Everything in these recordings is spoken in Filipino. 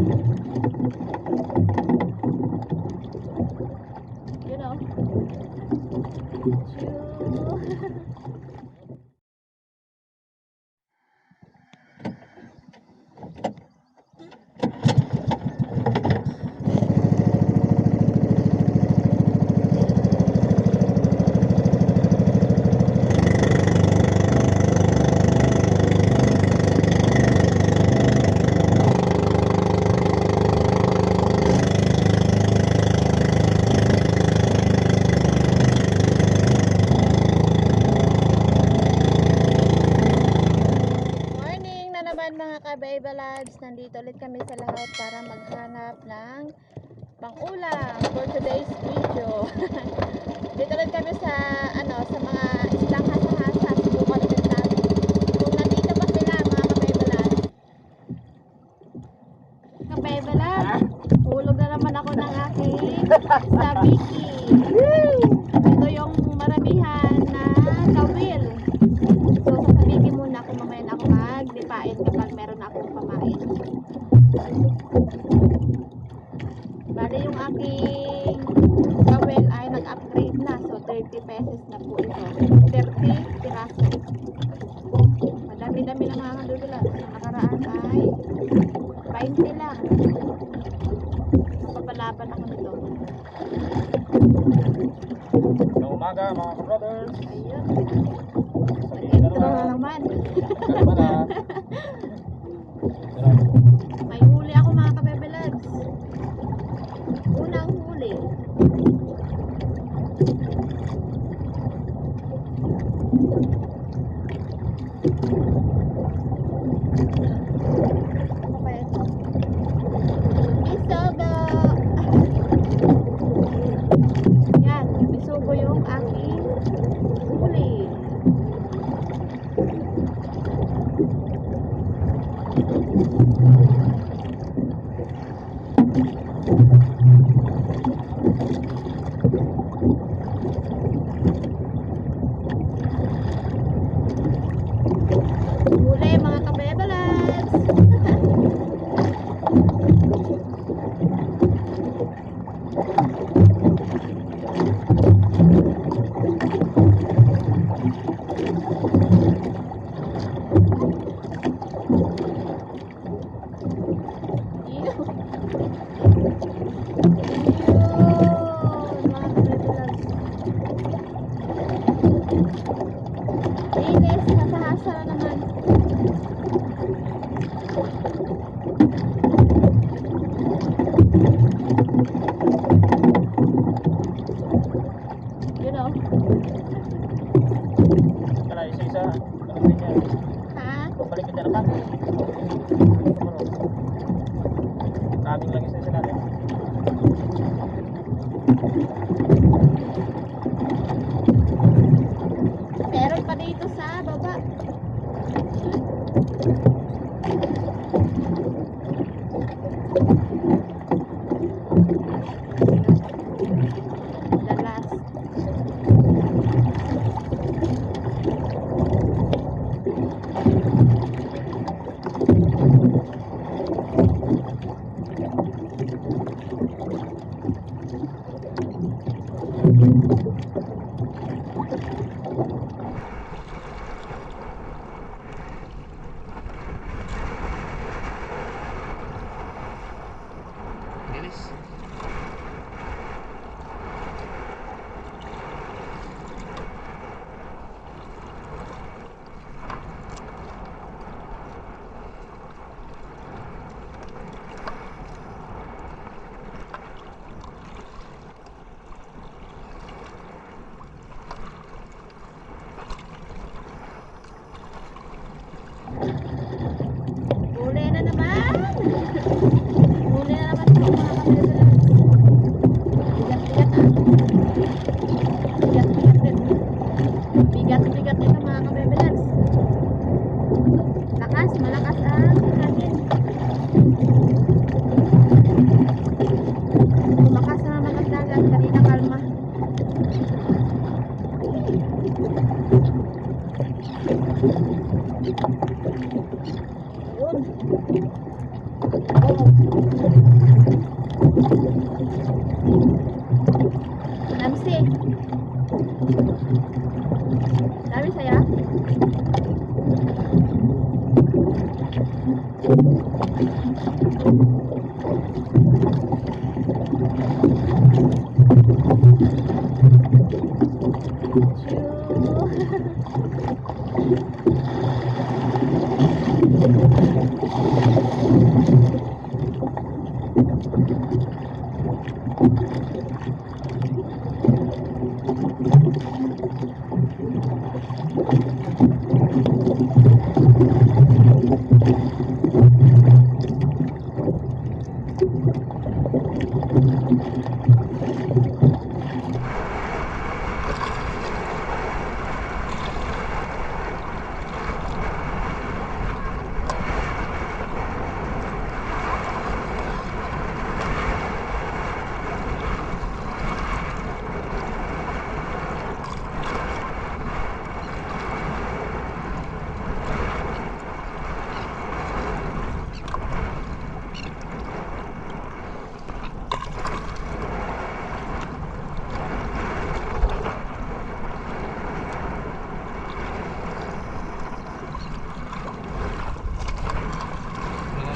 You know. Mga ka-Baby Loves, nandito ulit kami sa lahat para maghanap ng pang-ulam for today's video. Dito ulit kami sa sa mga islang hasa-hasa. Subukan ulit natin kung nandito pa sila, mga ka-Baby Loves. Ka-Baby Loves, hulog na naman ako ng aking sabiki. Ito yung maramihan na kawil. So sasabihin muna kung mamaya na ako maglipain kapag meron na akong pamain. Bali yung aking kawel ay nag-upgrade na. So 30 pesos na po ito. 30 piraso. Madami-dami lang mga kadudulas. Nakaraan ay 20 lang. Mapapalaban ako nito. Ng umaga mga ka-brothers. Ayun. Nag-intro na naman. May huli ako mga ka-Baby Loves. Unang huli. Ano ba ito? Bisogo! Yan, bisogo yung aking huli. Huli mga ka-Baby Loves. Inis, hasa-hasa na naman. You know. Kala isa-isa. Ano din yan? Ha? Babalik kita naman. Kaming lang isa-isa natin. Meron pa dito sa baba. The last. Bilis. Huli na naman. Huli na naman po mga kapatid. Namsi. Dami saya.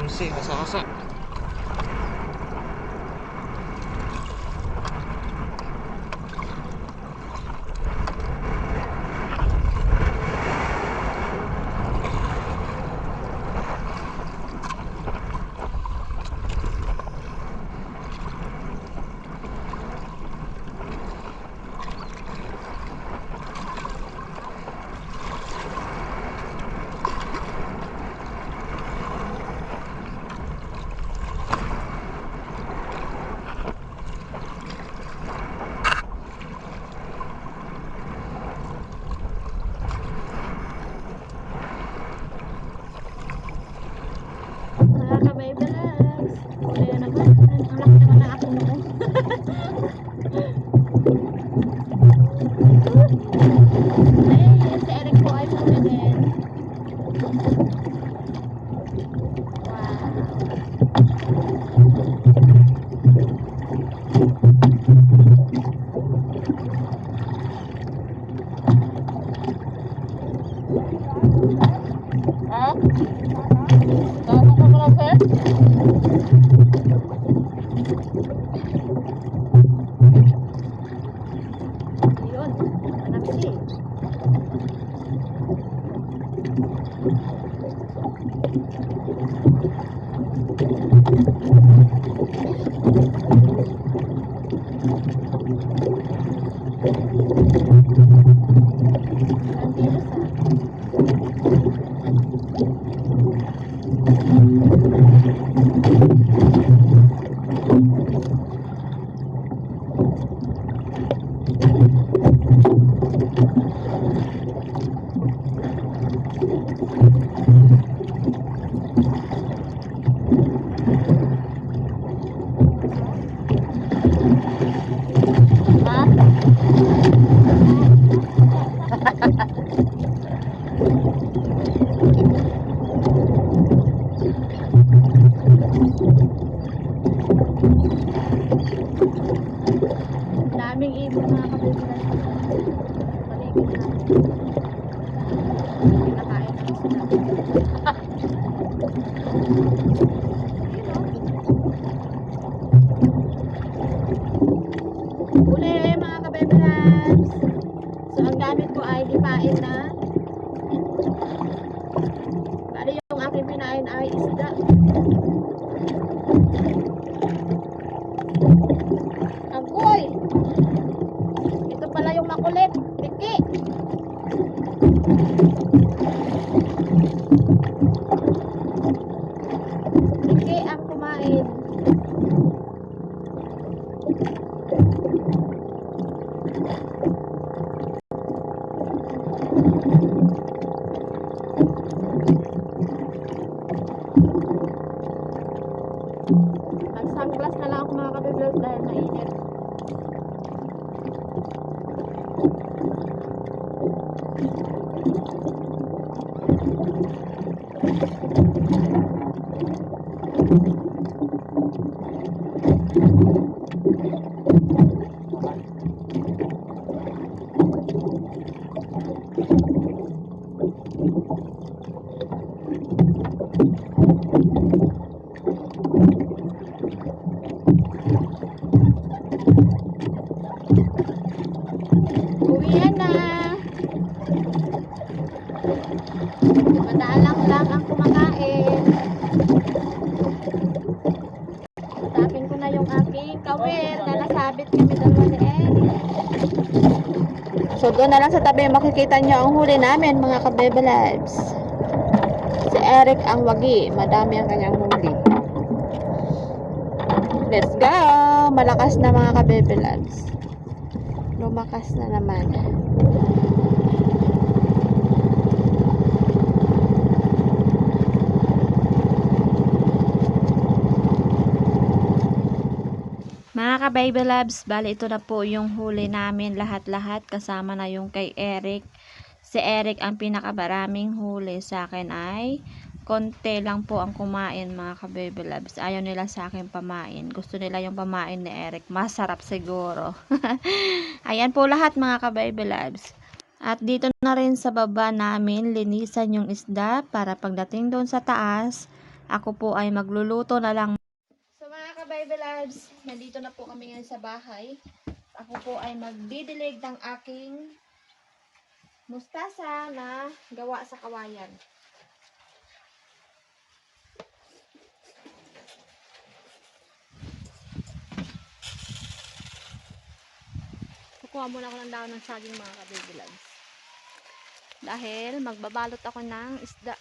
Namsi, kasa-kasa. Mga ka-baby loves. Ayan naman. Ang laki naman na ako mo. Ay, si Eric po ay muna din. Wow. Ha? Tama ka pala, sir? Yun. Namsi. Nandito sa ha? Daming ibon mga kabibilan. Paligid natin. Pinakain ng isda. Uli mga kabibilan. So ang gamit ko ay hipain na. Bali yung aking pinain ay isda. Agoy! Ito pala yung makulit. Tiki! Tiki ang kumain. Nag-sunglass na lang ako mga kabiblog dahil mainit. Uwian na. Madalang lang ang kumakain. Tapin ko na yung aking kawil na nasabit kami dalawa ni Eric. So doon na lang sa tabi makikita nyo ang huli namin mga kabebe lives. Si Eric ang wagi. Madami ang kanyang huli. Let's go! Malakas na mga kabebe lives. Lumakas na naman. Mga ka-baby loves, bali ito na po yung huli namin lahat-lahat kasama na yung kay Eric. Si Eric ang pinakabaraming huli, sa akin ay konti lang po ang kumain mga ka-baby loves. Ayaw nila sa akin pamain. Gusto nila yung pamain ni Eric. Masarap siguro. Ayan po lahat mga ka-baby loves. At dito na rin sa baba namin linisan yung isda para pagdating doon sa taas, ako po ay magluluto na lang. So mga ka-baby loves, nandito na po kami ngayon sa bahay. Ako po ay magdidilig ng aking mustasa na gawa sa kawayan. Kukuha muna ako ng dahon ng saging mga ka-baby loves. Dahil magbabalot ako ng isda.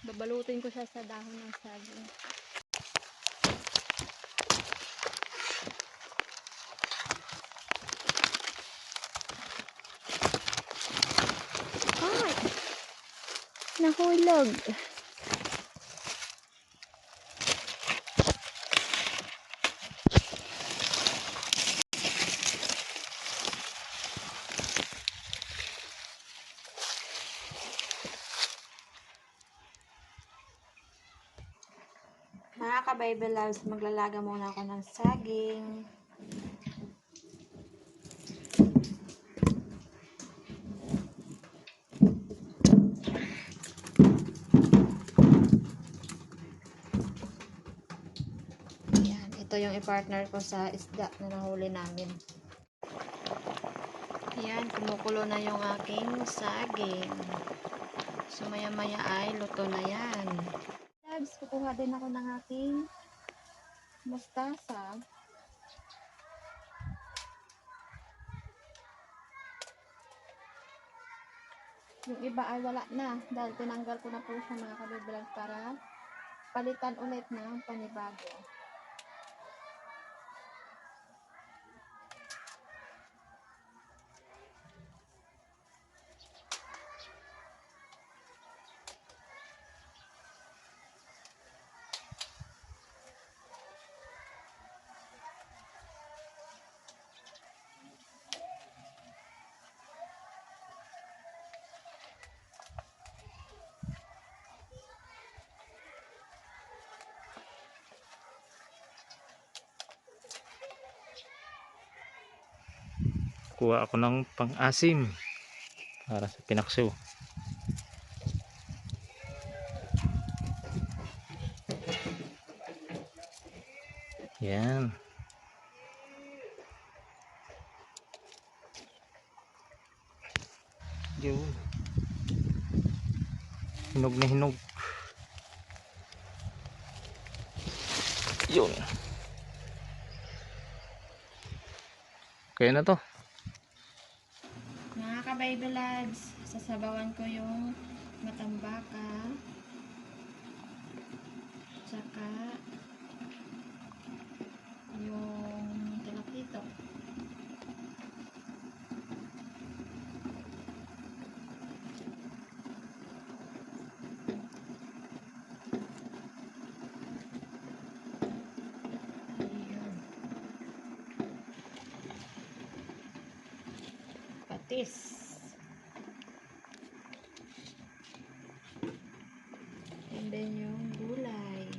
Babalutin ko siya sa dahon ng saging. Ay! Nahulog. Mga ka-baby loves, maglalaga muna ako ng saging. Ayan, ito yung i-partner ko sa isda na nahuli namin. Ayan, kumukulo na yung aking saging. So maya-maya ay luto na yan. Loves, kukuha din ako ng aking mustasa. Yung iba ay wala na dahil tinanggal ko na po siya mga kabibilang para palitan ulit ng panibago. Kuha ako ng pang-asim para sa pinakso. Yan. Yun. Hinog na hinog. Yun. Kaya na to. Mga ka-baby lads, sasabawan ko yung matambaka, tsaka yung tinapito. Ayan. Patis. And then yung gulay.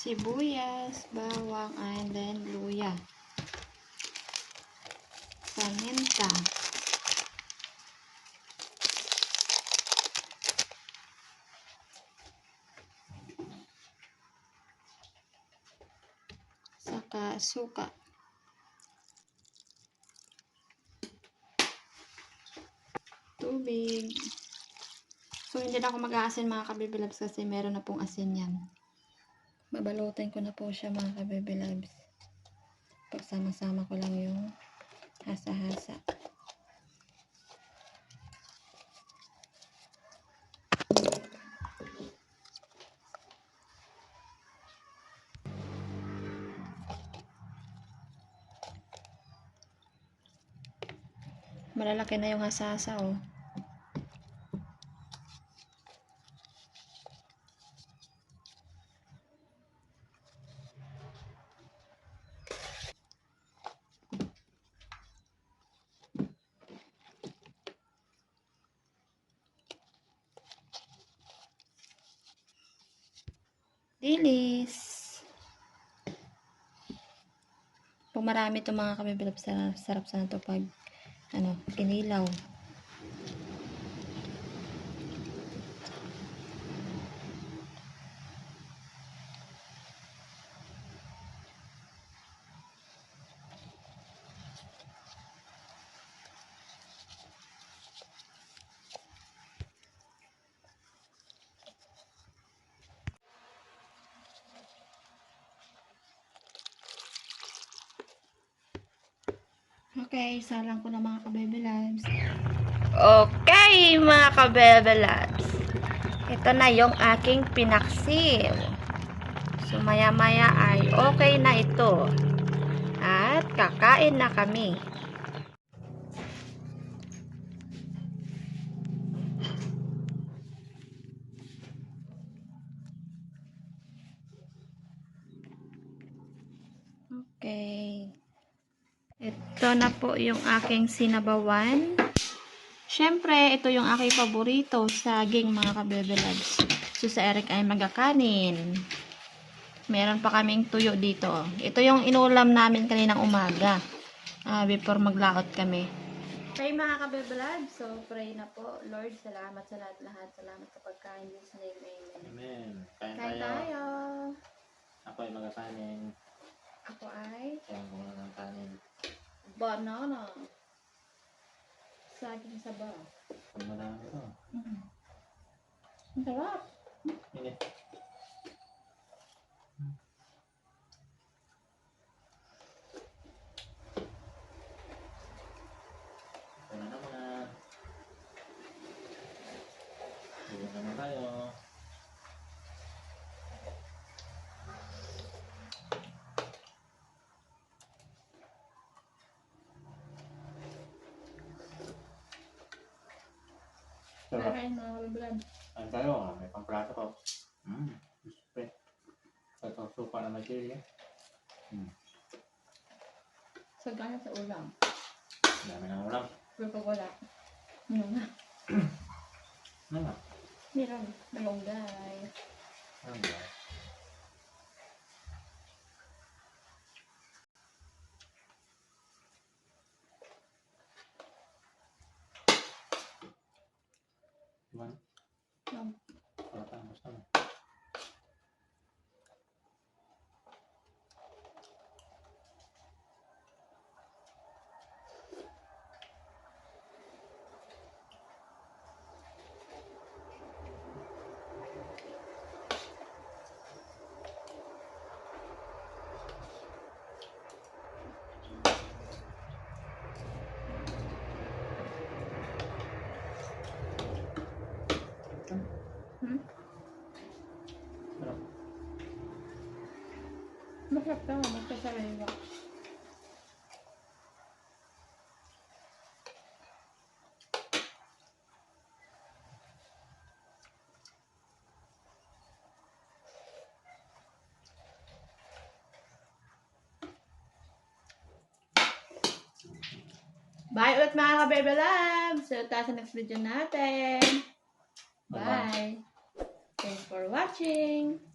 sibuyas, bawang, and then luya. Paminta. Saka suka. Tubig. So, hindi na ako mag-aasin mga kabibilabs kasi meron na pong asin yan. Babalutin ko na po siya mga kabibilabs. Pagsama-sama ko lang yung hasa-hasa. Malalaki na yung hasa-hasa, oh. Dilis. Kung marami itong mga kabibilab, sarap sana ito pag kinilaw. Okay, salang ko na mga kabebelabs. Okay, mga kabebelabs. Ito na yung aking pinaksim. So, maya-maya ay okay na ito. At kakain na kami. Okay. Ito na po yung aking sinabawan. Siyempre, ito yung aking paborito, saging mga kabebelabs. So, sa Eric ay magkakanin. Meron pa kaming tuyo dito. Ito yung inulam namin kaninang umaga. Before maglaot kami. Okay mga kabebelabs, so pray na po. Lord, salamat sa lahat-lahat. Salamat sa pagkain. In His name, amen. Amen. Kain Kain tayo. tayo. Ako ay magkakanin. Ako ay Kaya ko na ng kanin. banana. Saging sabaw. Ang marami ito. Ang sarap. Ini. Ito na naman. Bigyan naman tayo. Sarap. Kain mga kabebelabs. Kain tayo. May pamplato ko. Gusto. Ito, supa na may chili. Sagana sa ulam. Dami ng ulam. Pero pag wala, ano na? Ano nga? Meron. Malunggay. Ano ba? Diba? Patapos na. Sarap. Masarap ka. Magkasariwa. Bye ulit mga kabebelabs. So, tayo sa next video natin. Bye-bye. Bye. Thanks for watching.